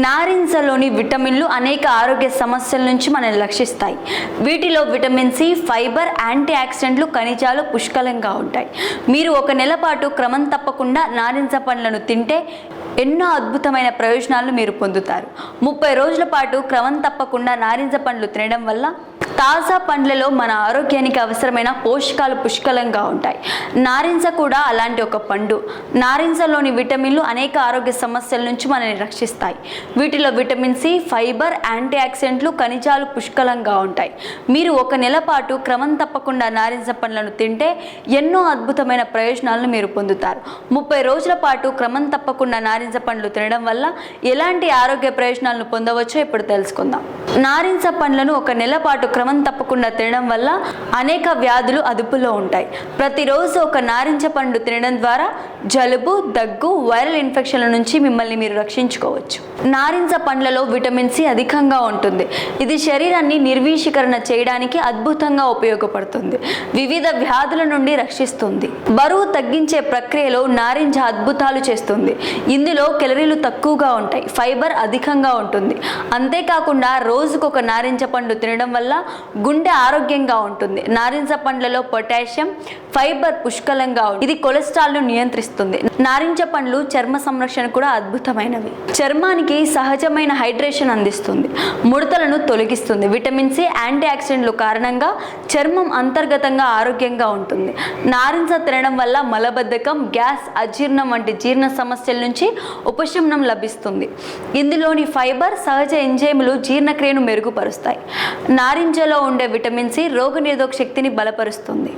నారింజలోని విటమిన్లు అనేక ఆరోగ్య సమస్యల నుంచి మనల్ని రక్షిస్తాయి. వీటిలో విటమిన్ సి, ఫైబర్, యాంటీ ఆక్సిడెంట్లు, ఖనిజాలు పుష్కలంగా ఉంటాయి. మీరు ఒక నెల పాటు క్రమం తప్పకుండా నారింజ పండ్లను తింటే ఎన్నో అద్భుతమైన ప్రయోజనాలను మీరు పొందుతారు. 30 రోజుల పాటు క్రమం తప్పకుండా నారింజ పండ్లు తినడం వల్ల తాజా పండ్లలో మన ఆరోగ్యానికి అవసరమైన పోషకాలు పుష్కలంగా ఉంటాయి. నారింజ కూడా అలాంటి ఒక పండు. నారింజలోని విటమిన్లు అనేక ఆరోగ్య సమస్యల నుంచి మనల్ని రక్షిస్తాయి. వీటిలో విటమిన్ సి, ఫైబర్, యాంటీ ఆక్సిడెంట్లు, ఖనిజాలు పుష్కలంగా ఉంటాయి. మీరు ఒక నెల పాటు క్రమం తప్పకుండా నారింజ పండ్లను తింటే ఎన్నో అద్భుతమైన ప్రయోజనాలను మీరు పొందుతారు. 30 రోజుల పాటు క్రమం తప్పకుండా నారింజ పండ్లు తినడం వల్ల ఎలాంటి ఆరోగ్య ప్రయోజనాలను పొందవచ్చో ఇప్పుడు తెలుసుకుందాం. నారింజ పండ్లను ఒక నెల పాటు క్రమం తప్పకుండా తినడం వల్ల అనేక వ్యాధులు అదుపులో ఉంటాయి. ప్రతిరోజు ఒక నారింజ పండు తినడం ద్వారా జలుబు, దగ్గు, వైరల్ ఇన్ఫెక్షన్ల నుంచి మిమ్మల్ని మీరు రక్షించుకోవచ్చు. నారింజ పండ్లలో విటమిన్ సి అధికంగా ఉంటుంది. ఇది శరీరాన్ని నిర్వీషీకరణ చేయడానికి అద్భుతంగా ఉపయోగపడుతుంది. వివిధ వ్యాధుల నుండి రక్షిస్తుంది. బరువు తగ్గించే ప్రక్రియలో నారింజ అద్భుతాలు చేస్తుంది. ఇందులో కెలరీలు తక్కువగా ఉంటాయి. ఫైబర్ అధికంగా ఉంటుంది. అంతేకాకుండా రోజుకు ఒక నారింజ పండు తినడం వల్ల గుండె ఆరోగ్యంగా ఉంటుంది. నారింజ పండ్లలో పొటాషియం, ఫైబర్ పుష్కలంగా ఉంటుంది. ఇది కొలెస్ట్రాల్ను నియంత్రిస్తుంది. నారింజ పండ్లు చర్మ సంరక్షణ కూడా అద్భుతమైనవి. చర్మానికి సహజమైన హైడ్రేషన్ అందిస్తుంది. ముడతలను తొలగిస్తుంది. విటమిన్ సి, యాంటీ ఆక్సిడెంట్లు కారణంగా చర్మం అంతర్గతంగా ఆరోగ్యంగా ఉంటుంది. నారింజ తినడం వల్ల మలబద్ధకం, గ్యాస్, అజీర్ణం వంటి జీర్ణ సమస్యల నుంచి ఉపశమనం లభిస్తుంది. ఇందులోని ఫైబర్, సహజ ఎంజైములు జీర్ణక్రియను మెరుగుపరుస్తాయి. నారింజలో ఉండే విటమిన్ సి రోగనిరోధక శక్తిని బలపరుస్తుంది.